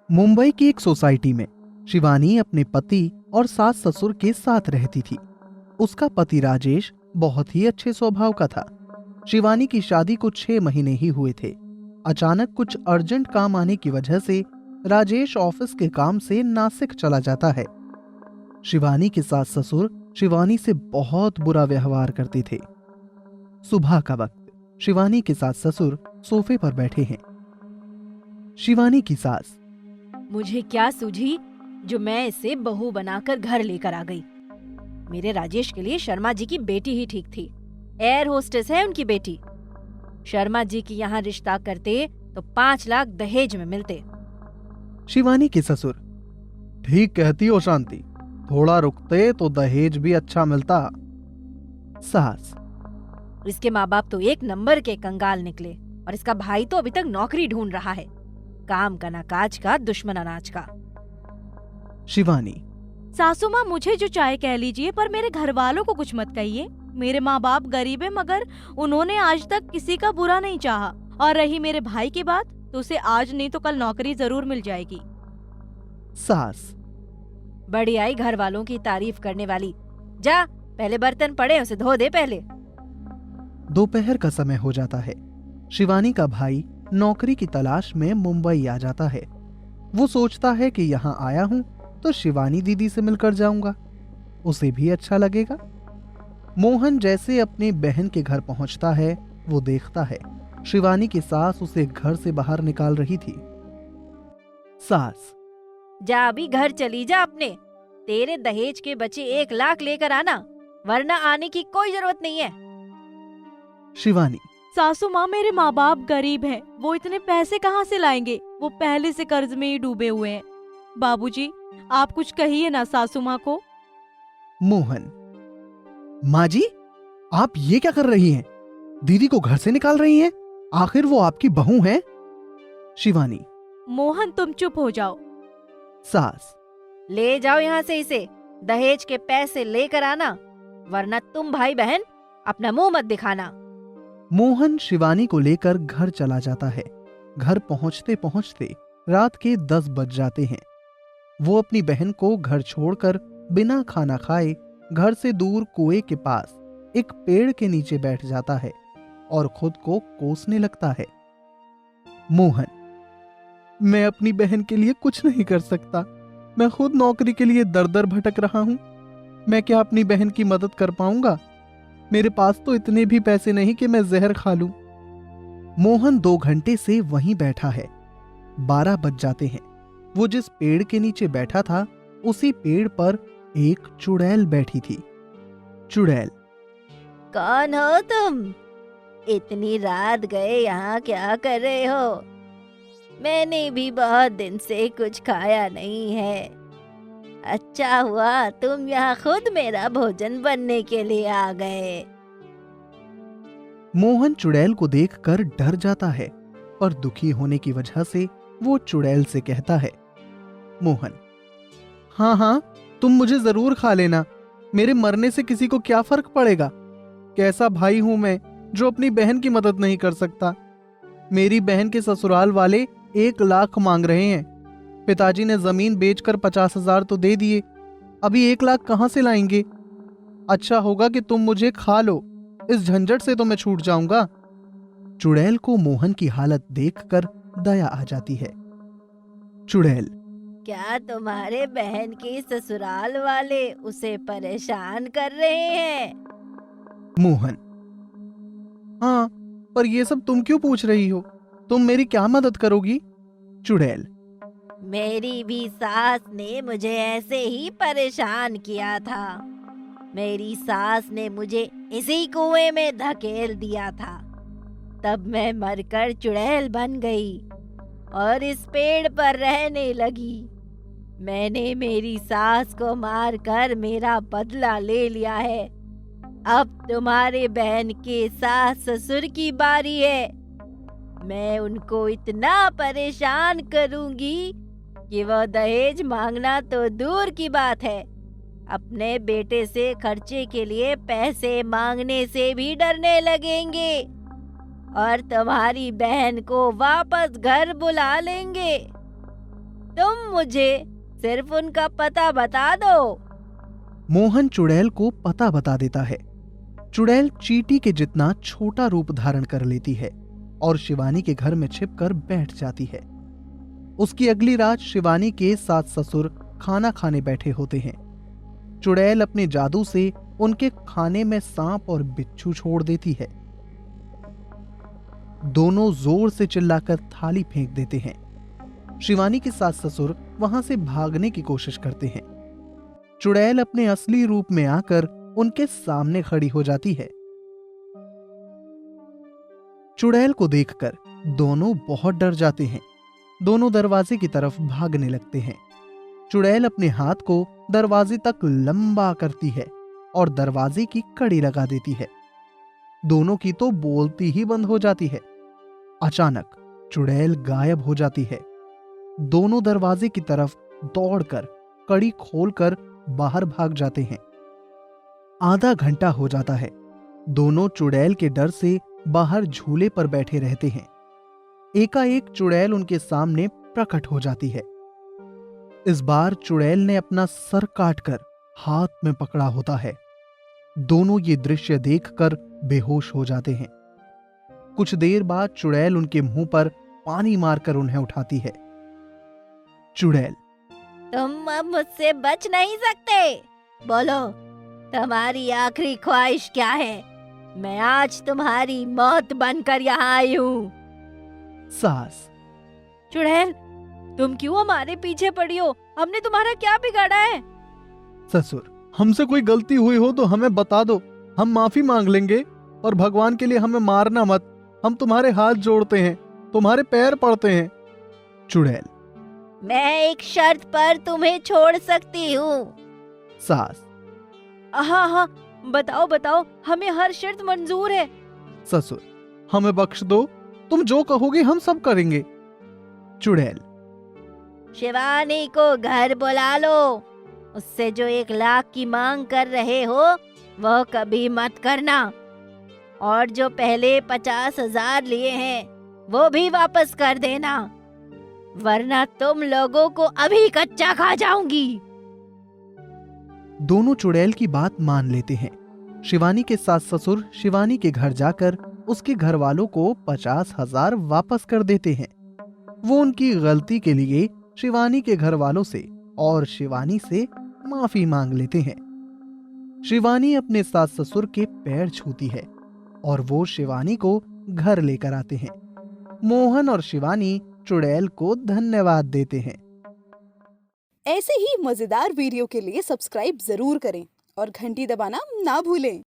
मुंबई की एक सोसाइटी में शिवानी अपने पति और सास ससुर के साथ रहती थी। उसका पति राजेश बहुत ही अच्छे स्वभाव का था। शिवानी की शादी को 6 महीने ही हुए थे। अचानक कुछ अर्जेंट काम आने की वजह से राजेश ऑफिस के काम से नासिक चला जाता है। शिवानी के सास ससुर शिवानी से बहुत बुरा व्यवहार करते थे। सुबह का वक्त शिवानी के सास ससुर सोफे पर बैठे हैं। शिवानी की सास: मुझे क्या सूझी जो मैं इसे बहू बनाकर घर लेकर आ गई। मेरे राजेश के लिए शर्मा जी की बेटी ही ठीक थी। एयर होस्टेस है उनकी बेटी। शर्मा जी की यहाँ रिश्ता करते तो 5 लाख दहेज में मिलते। शिवानी के ससुर: ठीक कहती हो शांति, थोड़ा रुकते तो दहेज भी अच्छा मिलता। सास: इसके माँ बाप तो एक नंबर के कंगाल निकले और इसका भाई तो अभी तक नौकरी ढूंढ रहा है। काम का ना काज का, दुश्मन अनाज का। शिवानी: सासू माँ, मुझे जो चाहे कह लीजिए, पर मेरे घर वालों को कुछ मत कहिए। मेरे माँ बाप गरीब है, मगर उन्होंने आज तक किसी का बुरा नहीं चाहा। और रही मेरे भाई की बात, तो उसे आज नहीं तो कल नौकरी जरूर मिल जाएगी। सास: बड़ी आई घर वालों की तारीफ करने वाली। जा पहले बर्तन पड़े उसे धो दे पहले। दोपहर का समय हो जाता है। शिवानी का भाई नौकरी की तलाश में मुंबई आ जाता है। वो सोचता है कि यहाँ आया हूं तो शिवानी दीदी से मिलकर जाऊंगा, उसे भी अच्छा लगेगा। मोहन जैसे अपनी बहन के घर पहुंचता है, वो देखता है शिवानी की सास उसे घर से बाहर निकाल रही थी। सास: जा अभी घर चली जा अपने। तेरे दहेज के बचे 1 लाख लेकर आना, वरना आने की कोई जरूरत नहीं है। शिवानी: सासू माँ, मेरे माँ बाप गरीब हैं, वो इतने पैसे कहाँ से लाएंगे? वो पहले से कर्ज में ही डूबे हुए हैं। बाबूजी, आप कुछ कहिए ना सासू माँ को। मोहन: माँ जी, आप ये क्या कर रही हैं? दीदी को घर से निकाल रही हैं? आखिर वो आपकी बहू हैं। शिवानी: मोहन, तुम चुप हो जाओ। सास: ले जाओ यहाँ से इसे। दहेज के पैसे लेकर आना, वरना तुम भाई बहन अपना मुंह मत दिखाना। मोहन शिवानी को लेकर घर चला जाता है। घर पहुंचते पहुंचते रात के 10 बज जाते हैं। वो अपनी बहन को घर छोड़कर बिना खाना खाए घर से दूर कुएं के पास एक पेड़ के नीचे बैठ जाता है और खुद को कोसने लगता है। मोहन: मैं अपनी बहन के लिए कुछ नहीं कर सकता। मैं खुद नौकरी के लिए दर दर भटक रहा हूं। मैं क्या अपनी बहन की मदद कर पाऊंगा? मेरे पास तो इतने भी पैसे नहीं कि मैं जहर खा लूं। मोहन 2 घंटे से वहीं बैठा है। 12 बज जाते हैं। वो जिस पेड़ के नीचे बैठा था, उसी पेड़ पर एक चुड़ैल बैठी थी। चुड़ैल: कौन हो तुम? इतनी रात गए यहाँ क्या कर रहे हो? मैंने भी बहुत दिन से कुछ खाया नहीं है। अच्छा हुआ तुम यहाँ खुद मेरा भोजन बनने के लिए आ गए। मोहन चुड़ैल को देखकर डर जाता है, पर दुखी होने की वजह से वो चुड़ैल से कहता है। मोहन: हाँ हाँ, तुम मुझे जरूर खा लेना। मेरे मरने से किसी को क्या फर्क पड़ेगा? कैसा भाई हूं मैं जो अपनी बहन की मदद नहीं कर सकता। मेरी बहन के ससुराल वाले 1 लाख मांग रहे हैं। पिताजी ने जमीन बेचकर 50,000 तो दे दिए, अभी 1 लाख कहां से लाएंगे? अच्छा होगा कि तुम मुझे खा लो, इस झंझट से तो मैं छूट जाऊंगा। चुड़ैल को मोहन की हालत देखकर दया आ जाती है। चुड़ैल: क्या तुम्हारे बहन के ससुराल वाले उसे परेशान कर रहे हैं? मोहन: हाँ, पर ये सब तुम क्यों पूछ रही हो? तुम मेरी क्या मदद करोगी? चुड़ैल: मेरी भी सास ने मुझे ऐसे ही परेशान किया था। मेरी सास ने मुझे इसी कुएं में धकेल दिया था। तब मैं मरकर चुड़ैल बन गई और इस पेड़ पर रहने लगी। मैंने मेरी सास को मारकर मेरा बदला ले लिया है। अब तुम्हारे बहन के सास ससुर की बारी है। मैं उनको इतना परेशान करूंगी कि वह दहेज मांगना तो दूर की बात है, अपने बेटे से खर्चे के लिए पैसे मांगने से भी डरने लगेंगे और तुम्हारी बहन को वापस घर बुला लेंगे। तुम मुझे सिर्फ उनका पता बता दो। मोहन चुड़ैल को पता बता देता है। चुड़ैल चींटी के जितना छोटा रूप धारण कर लेती है और शिवानी के घर में छिपकर बैठ जाती है। उसकी अगली रात शिवानी के सास ससुर खाना खाने बैठे होते हैं। चुड़ैल अपने जादू से उनके खाने में सांप और बिच्छू छोड़ देती है। दोनों जोर से चिल्लाकर थाली फेंक देते हैं। शिवानी के सास ससुर वहां से भागने की कोशिश करते हैं। चुड़ैल अपने असली रूप में आकर उनके सामने खड़ी हो जाती है। चुड़ैल को देखकर दोनों बहुत डर जाते हैं। दोनों दरवाजे की तरफ भागने लगते हैं। चुड़ैल अपने हाथ को दरवाजे तक लंबा करती है और दरवाजे की कड़ी लगा देती है। दोनों की तो बोलती ही बंद हो जाती है। अचानक चुड़ैल गायब हो जाती है। दोनों दरवाजे की तरफ दौड़कर कड़ी खोलकर बाहर भाग जाते हैं। आधा घंटा हो जाता है। दोनों चुड़ैल के डर से बाहर झूले पर बैठे रहते हैं। एकाएक चुड़ैल उनके सामने प्रकट हो जाती है। इस बार चुड़ैल ने अपना सर काटकर हाथ में पकड़ा होता है। दोनों ये दृश्य देखकर बेहोश हो जाते हैं। कुछ देर बाद चुड़ैल उनके मुंह पर पानी मारकर उन्हें उठाती है। चुड़ैल, तुम अब मुझसे बच नहीं सकते। बोलो, तुम्हारी आखिरी ख्वाहिश क्या है? मैं आज तुम्हारी मौत बनकर यहाँ आई हूँ। सास, चुड़ैल, तुम क्यों हमारे पीछे पड़ी हो? हमने तुम्हारा क्या बिगाड़ा है? ससुर, हमसे कोई गलती हुई हो तो हमें बता दो, हम माफी मांग लेंगे। और भगवान के लिए हमें मारना मत। हम तुम्हारे हाथ जोड़ते हैं, तुम्हारे पैर पड़ते हैं। चुड़ैल, मैं एक शर्त पर तुम्हें छोड़ सकती हूँ। सास, हाँ हाँ, बताओ बताओ, हमें हर शर्त मंजूर है। ससुर, हमें बख्श दो, तुम जो कहोगे हम सब करेंगे। चुड़ैल, शिवानी को घर बुला लो। उससे जो 1 लाख की मांग कर रहे हो वो कभी मत करना। और जो पहले 50,000 लिए हैं वो भी वापस कर देना, वरना तुम लोगों को अभी कच्चा खा जाऊंगी। दोनों चुड़ैल की बात मान लेते हैं। शिवानी के सास ससुर शिवानी के घर जाकर उसके घर वालों को 50,000 वापस कर देते हैं। वो उनकी गलती के लिए शिवानी के घर वालों से और शिवानी से माफी मांग लेते हैं। शिवानी अपने सास ससुर के पैर छूती है और वो शिवानी को घर लेकर आते हैं। मोहन और शिवानी चुड़ैल को धन्यवाद देते हैं। ऐसे ही मजेदार वीडियो के लिए सब्सक्राइब जरूर करें और घंटी दबाना ना भूलें।